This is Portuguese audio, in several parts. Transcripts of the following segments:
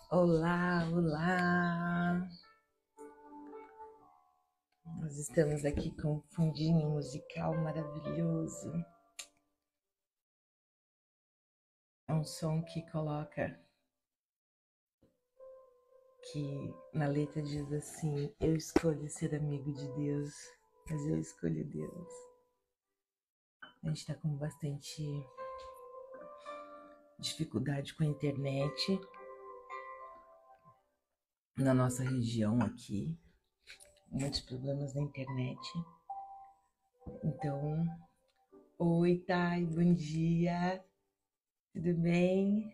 Olá, olá! Nós estamos aqui com um fundinho musical maravilhoso. É um som que coloca que na letra diz assim: eu escolho ser amigo de Deus, mas eu escolho Deus. A gente está com bastante dificuldade com a internet na nossa região aqui, muitos problemas na internet. Então, oi, Thay, bom dia, tudo bem?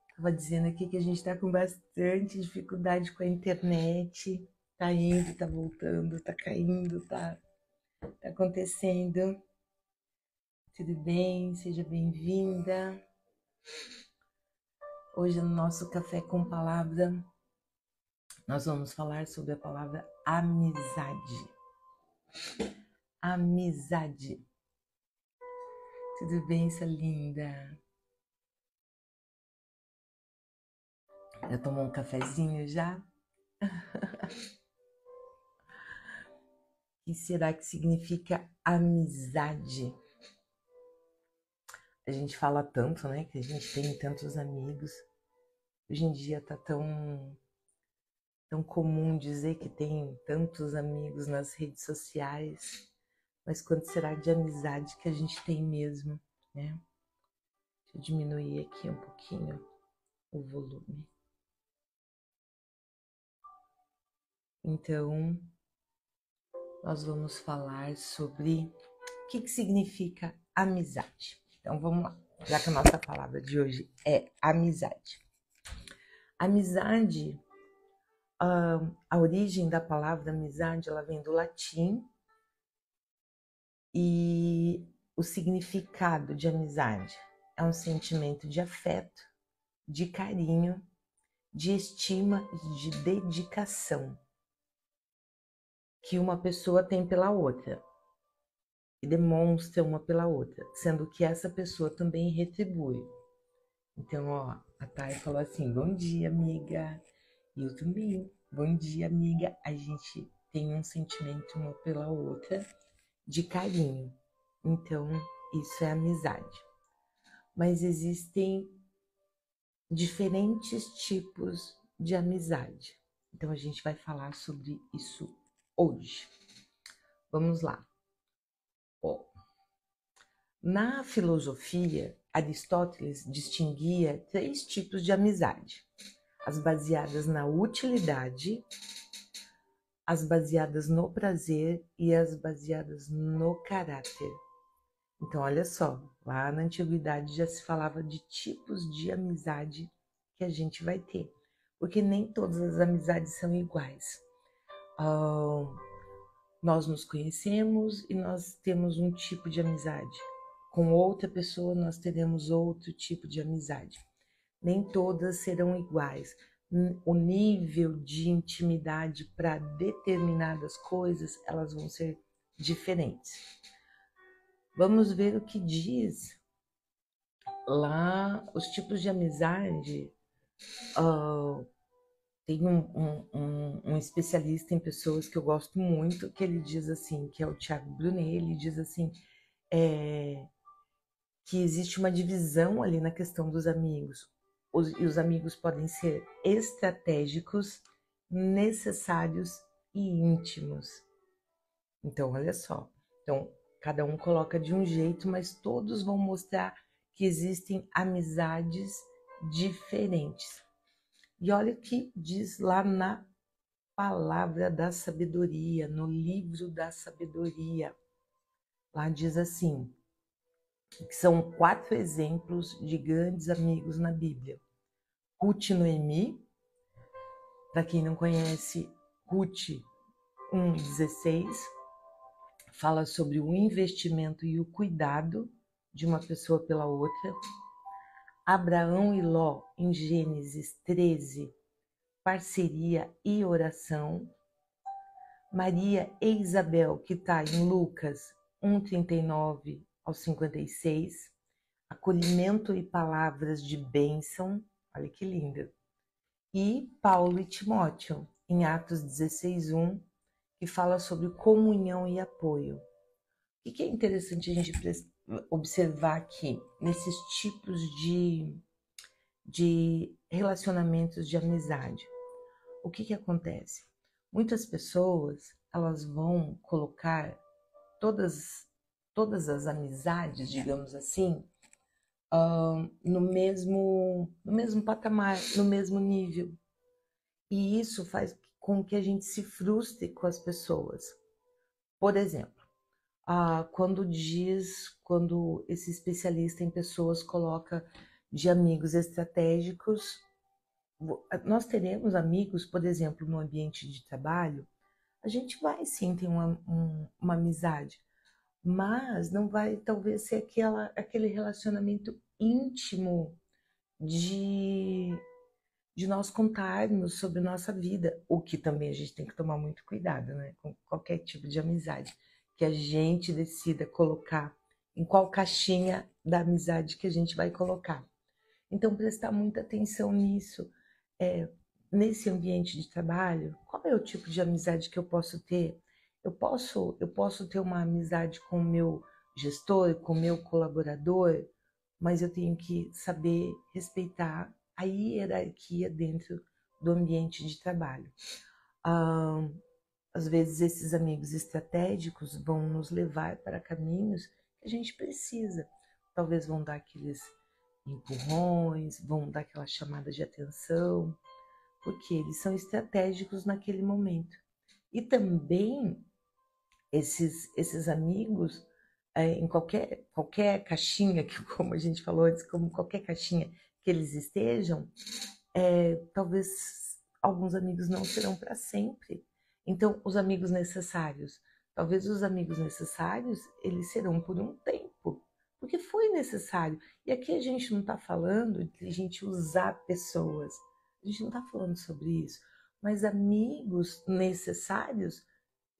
Estava dizendo aqui que a gente está com bastante dificuldade com a internet. Tá indo, tá voltando, tá caindo, tá acontecendo. Tudo bem? Seja bem-vinda. Hoje no nosso Café com Palavra, nós vamos falar sobre a palavra amizade. Amizade. Tudo bem, sua linda? Já tomou um cafezinho já? O que será que significa amizade? A gente fala tanto, né, que a gente tem tantos amigos. Hoje em dia tá tão comum dizer que tem tantos amigos nas redes sociais, mas quanto será de amizade que a gente tem mesmo, né? Deixa eu diminuir aqui um pouquinho o volume. Então, nós vamos falar sobre o que significa amizade. Então, vamos lá, já que a nossa palavra de hoje é amizade. Amizade, a origem da palavra amizade, ela vem do latim e o significado de amizade é um sentimento de afeto, de carinho, de estima e de dedicação que uma pessoa tem pela outra e demonstra uma pela outra, sendo que essa pessoa também retribui. Então, ó, a Thay falou assim: bom dia, amiga. E eu também. Bom dia, amiga. A gente tem um sentimento uma pela outra de carinho. Então, isso é amizade. Mas existem diferentes tipos de amizade. Então, a gente vai falar sobre isso hoje. Vamos lá. Ó, na filosofia, Aristóteles distinguia 3 tipos de amizade: as baseadas na utilidade, as baseadas no prazer e as baseadas no caráter. Então, olha só, lá na antiguidade já se falava de tipos de amizade que a gente vai ter, porque nem todas as amizades são iguais. Nós nos conhecemos e nós temos um tipo de amizade. Com outra pessoa nós teremos outro tipo de amizade. Nem todas serão iguais. O nível de intimidade para determinadas coisas, elas vão ser diferentes. Vamos ver o que diz lá os tipos de amizade. Tem um especialista em pessoas que eu gosto muito, que ele diz assim, que é o Thiago Brunet, ele diz assim, que existe uma divisão ali na questão dos amigos. E os amigos podem ser estratégicos, necessários e íntimos. Então, olha só. Então, cada um coloca de um jeito, mas todos vão mostrar que existem amizades diferentes. E olha o que diz lá na palavra da sabedoria, no livro da sabedoria. Lá diz assim, que são 4 exemplos de grandes amigos na Bíblia. Ruth e Noemi, para quem não conhece, Ruth 1:16, fala sobre o investimento e o cuidado de uma pessoa pela outra. Abraão e Ló, em Gênesis 13, parceria e oração. Maria e Isabel, que está em Lucas 1:39 ao 56, acolhimento e palavras de bênção. Olha que lindo. E Paulo e Timóteo, em Atos 16:1, que fala sobre comunhão e apoio. O que é interessante a gente observar aqui, nesses tipos de relacionamentos de amizade? O que acontece? Muitas pessoas, elas vão colocar todas as amizades, digamos assim, no mesmo patamar, no mesmo nível. E isso faz com que a gente se frustre com as pessoas. Por exemplo, quando esse especialista em pessoas coloca de amigos estratégicos, nós teremos amigos, por exemplo, no ambiente de trabalho, a gente vai sim ter uma amizade, mas não vai talvez ser aquele relacionamento íntimo de, de nós contarmos sobre nossa vida, o que também a gente tem que tomar muito cuidado, né? Com qualquer tipo de amizade, que a gente decida colocar em qual caixinha da amizade que a gente vai colocar. Então, prestar muita atenção nisso. Nesse ambiente de trabalho, qual é o tipo de amizade que eu posso ter? Eu posso ter uma amizade com o meu gestor, com o meu colaborador, mas eu tenho que saber respeitar a hierarquia dentro do ambiente de trabalho. Ah, às vezes esses amigos estratégicos vão nos levar para caminhos que a gente precisa. Talvez vão dar aqueles empurrões, vão dar aquela chamada de atenção, porque eles são estratégicos naquele momento. E também esses amigos, em qualquer caixinha, que, como a gente falou antes, como qualquer caixinha que eles estejam, talvez alguns amigos não serão para sempre. Então, talvez os amigos necessários, eles serão por um tempo, porque foi necessário. E aqui a gente não está falando de a gente usar pessoas, a gente não está falando sobre isso, mas amigos necessários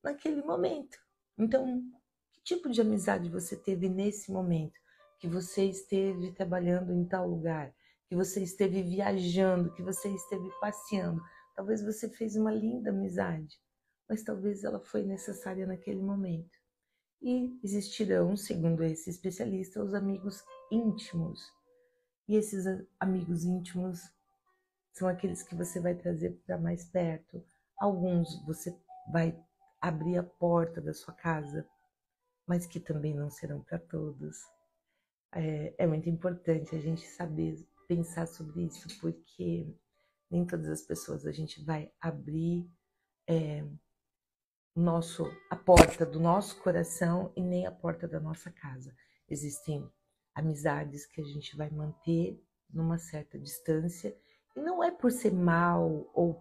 naquele momento. Então, que tipo de amizade você teve nesse momento? Que você esteve trabalhando em tal lugar, que você esteve viajando, que você esteve passeando. Talvez você fez uma linda amizade, mas talvez ela foi necessária naquele momento. E existirão, segundo esse especialista, os amigos íntimos. E esses amigos íntimos são aqueles que você vai trazer para mais perto. Alguns você vai abrir a porta da sua casa, mas que também não serão para todos. É muito importante a gente saber pensar sobre isso, porque nem todas as pessoas a gente vai abrir a porta do nosso coração e nem a porta da nossa casa. Existem amizades que a gente vai manter numa certa distância, e não é por ser mal ou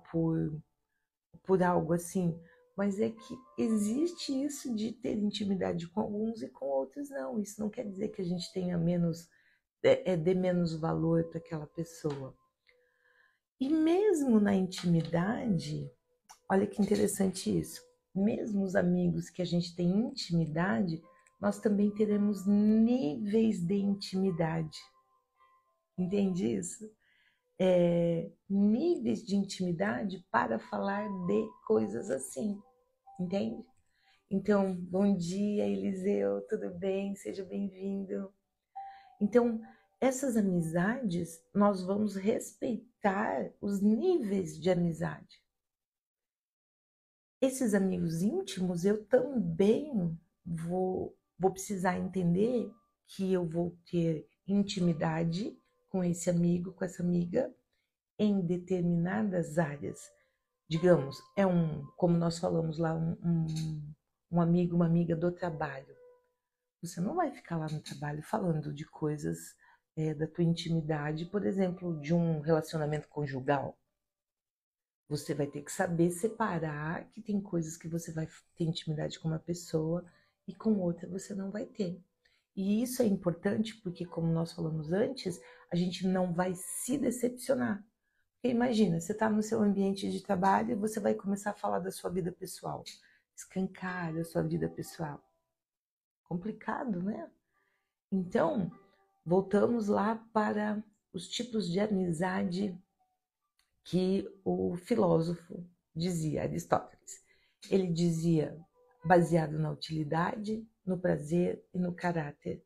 por algo assim, mas é que existe isso de ter intimidade com alguns e com outros não. Isso não quer dizer que a gente tenha dê menos valor para aquela pessoa. E mesmo na intimidade, olha que interessante isso, mesmo os amigos que a gente tem intimidade, nós também teremos níveis de intimidade. Entende isso? Níveis de intimidade para falar de coisas assim, entende? Então, bom dia, Eliseu, tudo bem? Seja bem-vindo. Então, essas amizades, nós vamos respeitar os níveis de amizade. Esses amigos íntimos, eu também vou precisar entender que eu vou ter intimidade com esse amigo, com essa amiga, em determinadas áreas. Digamos, como nós falamos lá, um amigo, uma amiga do trabalho. Você não vai ficar lá no trabalho falando de coisas da tua intimidade, por exemplo, de um relacionamento conjugal. Você vai ter que saber separar que tem coisas que você vai ter intimidade com uma pessoa e com outra você não vai ter. E isso é importante porque, como nós falamos antes, a gente não vai se decepcionar. Porque imagina, você está no seu ambiente de trabalho e você vai começar a falar da sua vida pessoal. Escancar a sua vida pessoal. Complicado, né? Então, voltamos lá para os tipos de amizade que o filósofo dizia, Aristóteles. Ele dizia baseado na utilidade, no prazer e no caráter.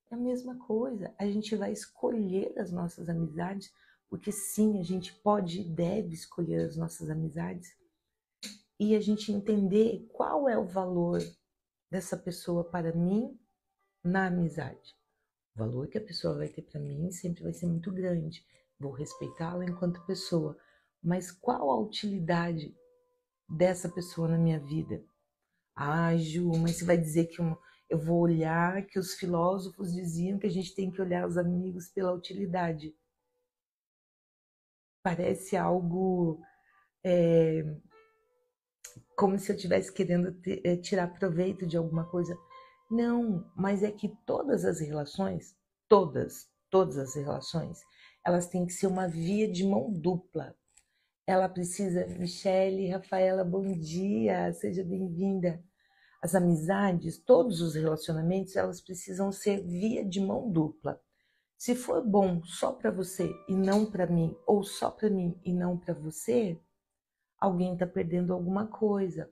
É a mesma coisa, a gente vai escolher as nossas amizades, porque sim, a gente pode e deve escolher as nossas amizades, e a gente entender qual é o valor dessa pessoa para mim na amizade. O valor que a pessoa vai ter para mim sempre vai ser muito grande. Vou respeitá-la enquanto pessoa, mas qual a utilidade dessa pessoa na minha vida? Ah, Ju, mas você vai dizer que eu vou olhar, que os filósofos diziam que a gente tem que olhar os amigos pela utilidade. Parece algo como se eu estivesse querendo tirar proveito de alguma coisa. Não, mas é que todas as relações, todas as relações, elas têm que ser uma via de mão dupla. Ela precisa, Michele, Rafaela, bom dia, seja bem-vinda. As amizades, todos os relacionamentos, elas precisam ser via de mão dupla. Se for bom só para você e não para mim, ou só para mim e não para você, alguém está perdendo alguma coisa.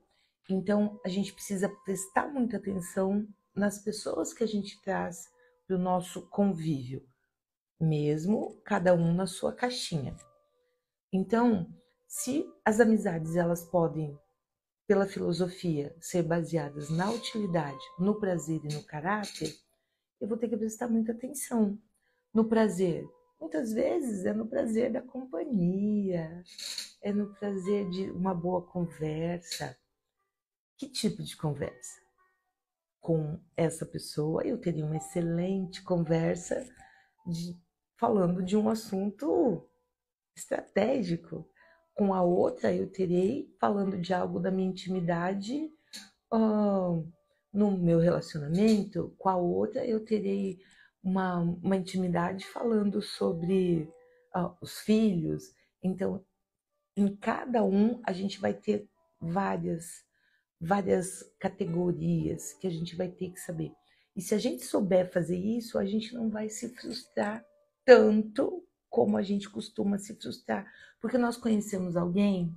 Então, a gente precisa prestar muita atenção nas pessoas que a gente traz para o nosso convívio, mesmo cada um na sua caixinha. Então, se as amizades elas podem, pela filosofia, ser baseadas na utilidade, no prazer e no caráter, eu vou ter que prestar muita atenção no prazer. Muitas vezes é no prazer da companhia, é no prazer de uma boa conversa. Que tipo de conversa? Com essa pessoa eu teria uma excelente conversa falando de um assunto estratégico. Com a outra eu terei falando de algo da minha intimidade no meu relacionamento. Com a outra eu terei uma intimidade falando sobre os filhos. Então, em cada um a gente vai ter várias categorias que a gente vai ter que saber. E se a gente souber fazer isso, a gente não vai se frustrar tanto como a gente costuma se frustrar. Porque nós conhecemos alguém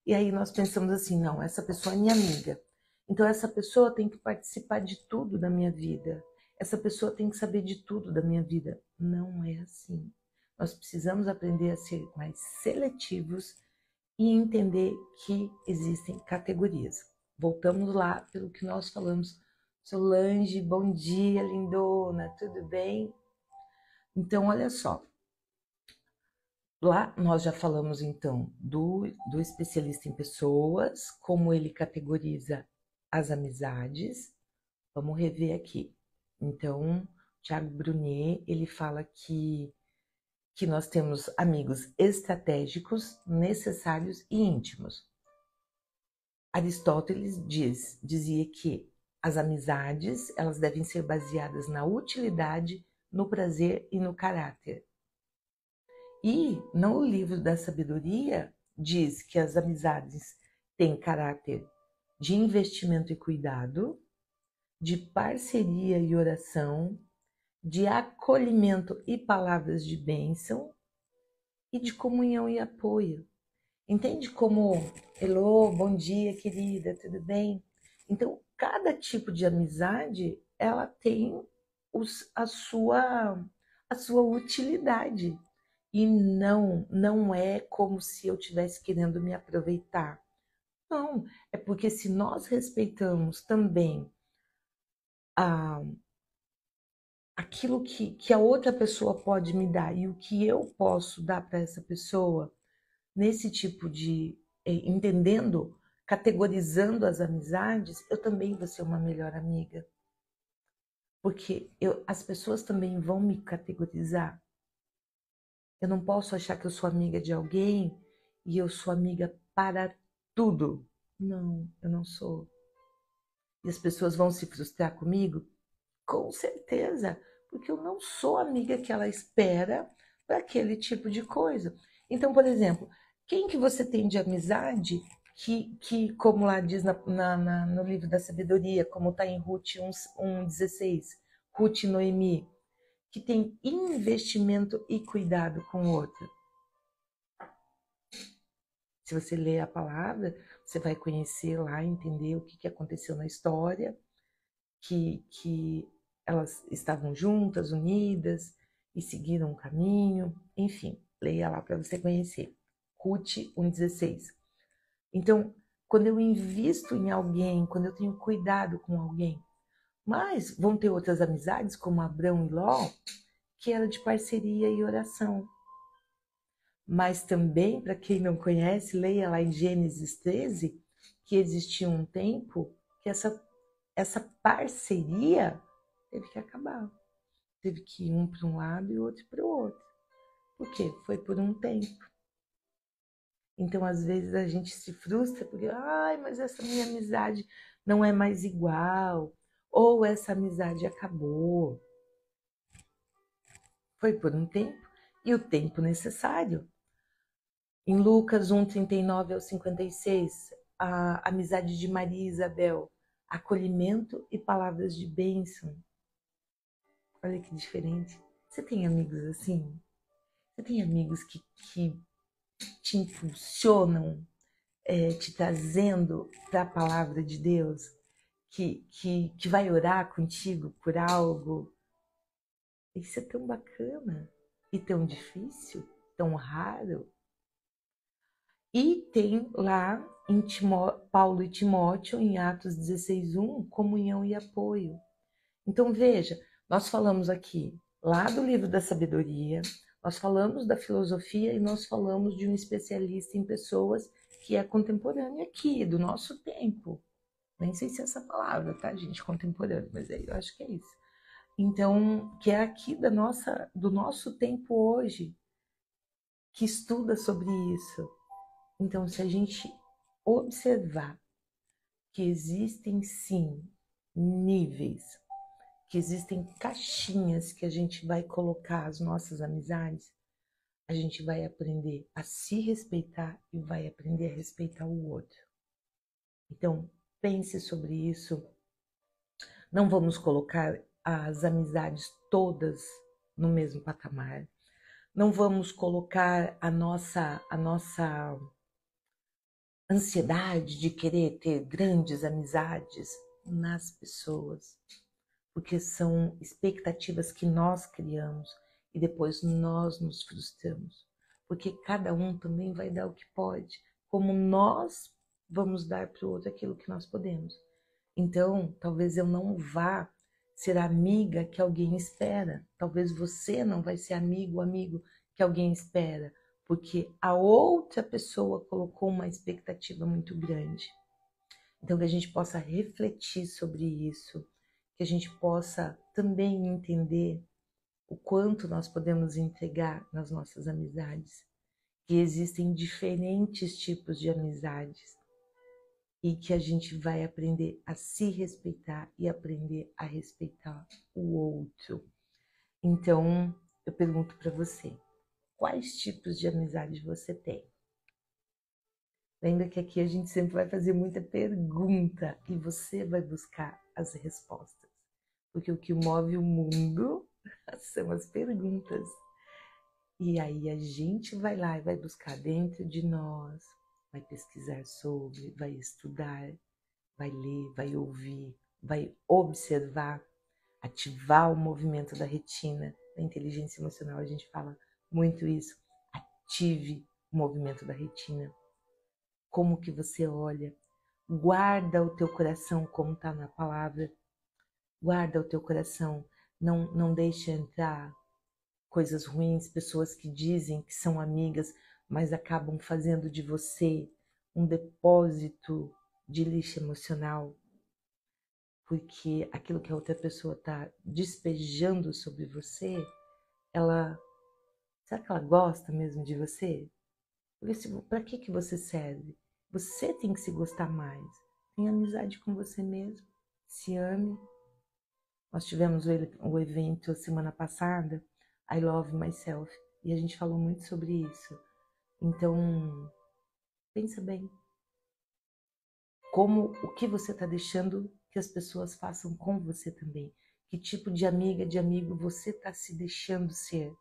e aí nós pensamos assim, não, essa pessoa é minha amiga. Então essa pessoa tem que participar de tudo da minha vida. Essa pessoa tem que saber de tudo da minha vida. Não é assim. Nós precisamos aprender a ser mais seletivos e entender que existem categorias. Voltamos lá pelo que nós falamos. Solange, bom dia, lindona, tudo bem? Então, olha só. Lá nós já falamos, então, do especialista em pessoas, como ele categoriza as amizades. Vamos rever aqui. Então, Tiago Brunet, ele fala que nós temos amigos estratégicos, necessários e íntimos. Aristóteles dizia que as amizades elas devem ser baseadas na utilidade, no prazer e no caráter. E no livro da sabedoria diz que as amizades têm caráter de investimento e cuidado, de parceria e oração, de acolhimento e palavras de bênção e de comunhão e apoio. Entende como, hello, bom dia, querida, tudo bem? Então, cada tipo de amizade, ela tem a sua utilidade. E não é como se eu estivesse querendo me aproveitar. Não, é porque se nós respeitamos também aquilo que a outra pessoa pode me dar e o que eu posso dar para essa pessoa, nesse tipo de entendendo, categorizando as amizades, eu também vou ser uma melhor amiga. Porque as pessoas também vão me categorizar. Eu não posso achar que eu sou amiga de alguém e eu sou amiga para tudo. Não, eu não sou. E as pessoas vão se frustrar comigo? Com certeza, porque eu não sou amiga que ela espera para aquele tipo de coisa. Então, por exemplo, quem que você tem de amizade que como lá diz no livro da sabedoria, como está em Ruth 1:16, Ruth e Noemi, que tem investimento e cuidado com o outro. Se você ler a palavra, você vai conhecer lá, entender o que aconteceu na história, que elas estavam juntas, unidas e seguiram um caminho. Enfim, leia lá para você conhecer. Ruth 1,16. Então, quando eu invisto em alguém, quando eu tenho cuidado com alguém, mas vão ter outras amizades, como Abrão e Ló, que era de parceria e oração. Mas também, para quem não conhece, leia lá em Gênesis 13, que existia um tempo que essa parceria teve que acabar. Teve que ir um para um lado e o outro para o outro. Por quê? Foi por um tempo. Então, às vezes, a gente se frustra porque, ai, mas essa minha amizade não é mais igual. Ou essa amizade acabou. Foi por um tempo e o tempo necessário. Em Lucas 1:39 ao 56, a amizade de Maria e Isabel, acolhimento e palavras de bênção. Olha que diferente. Você tem amigos assim? Você tem amigos que te impulsionam, te trazendo para a palavra de Deus? Que vai orar contigo por algo? Isso é tão bacana e tão difícil, tão raro. E tem lá em Paulo e Timóteo, em Atos 16:1, comunhão e apoio. Então veja, nós falamos aqui lá do livro da sabedoria, nós falamos da filosofia e nós falamos de um especialista em pessoas que é contemporâneo aqui, do nosso tempo. Nem sei se é essa palavra, tá, gente? Contemporâneo, mas eu acho que é isso. Então, que é aqui do nosso tempo hoje, que estuda sobre isso. Então, se a gente observar que existem sim níveis, que existem caixinhas que a gente vai colocar as nossas amizades, a gente vai aprender a se respeitar e vai aprender a respeitar o outro. Então, pense sobre isso. Não vamos colocar as amizades todas no mesmo patamar. Não vamos colocar a nossa ansiedade de querer ter grandes amizades nas pessoas, porque são expectativas que nós criamos e depois nós nos frustramos, porque cada um também vai dar o que pode, como nós vamos dar para o outro aquilo que nós podemos. Então, talvez eu não vá ser amiga que alguém espera, talvez você não vai ser amigo que alguém espera, porque a outra pessoa colocou uma expectativa muito grande. Então, que a gente possa refletir sobre isso, que a gente possa também entender o quanto nós podemos entregar nas nossas amizades, que existem diferentes tipos de amizades e que a gente vai aprender a se respeitar e aprender a respeitar o outro. Então, eu pergunto para você, quais tipos de amizade você tem? Lembra que aqui a gente sempre vai fazer muita pergunta e você vai buscar as respostas. Porque o que move o mundo são as perguntas. E aí a gente vai lá e vai buscar dentro de nós, vai pesquisar sobre, vai estudar, vai ler, vai ouvir, vai observar, ativar o movimento da retina. Na inteligência emocional a gente fala muito isso. Ative o movimento da retina. Como que você olha, guarda o teu coração, como está na palavra, guarda o teu coração, não deixe entrar coisas ruins, pessoas que dizem que são amigas, mas acabam fazendo de você um depósito de lixo emocional, porque aquilo que a outra pessoa está despejando sobre você, será que ela gosta mesmo de você? Para que você serve? Você tem que se gostar mais. Tenha amizade com você mesmo. Se ame. Nós tivemos o evento semana passada, I Love Myself, e a gente falou muito sobre isso. Então, pensa bem. O que você está deixando que as pessoas façam com você também. Que tipo de amiga, de amigo você está se deixando ser?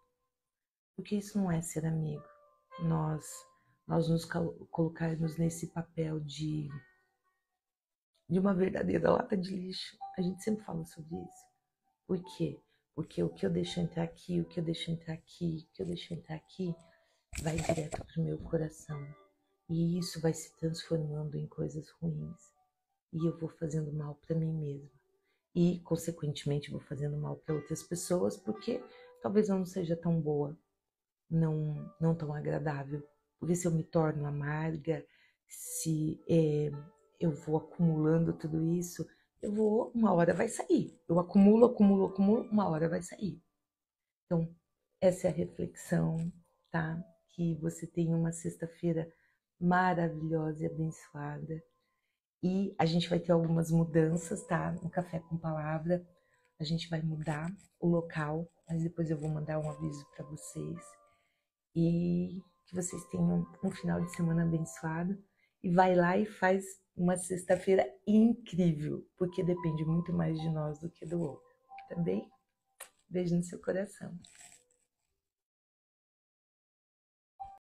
Porque isso não é ser amigo. Nós nos colocarmos nesse papel de uma verdadeira lata de lixo. A gente sempre fala sobre isso. Por quê? Porque o que eu deixo entrar aqui, o que eu deixo entrar aqui, o que eu deixo entrar aqui, vai direto pro meu coração. E isso vai se transformando em coisas ruins. E eu vou fazendo mal para mim mesma. E, consequentemente, vou fazendo mal para outras pessoas, porque talvez eu não seja tão boa, não tão agradável. Porque se eu me torno amarga, se eu vou acumulando tudo isso, uma hora vai sair. Eu acumulo, uma hora vai sair. Então, essa é a reflexão, tá? Que você tenha uma sexta-feira maravilhosa e abençoada. E a gente vai ter algumas mudanças, tá? No Café com Palavra, a gente vai mudar o local, mas depois eu vou mandar um aviso para vocês. E que vocês tenham um final de semana abençoado. E vai lá e faz uma sexta-feira incrível, porque depende muito mais de nós do que do outro. Tá bem? Beijo no seu coração.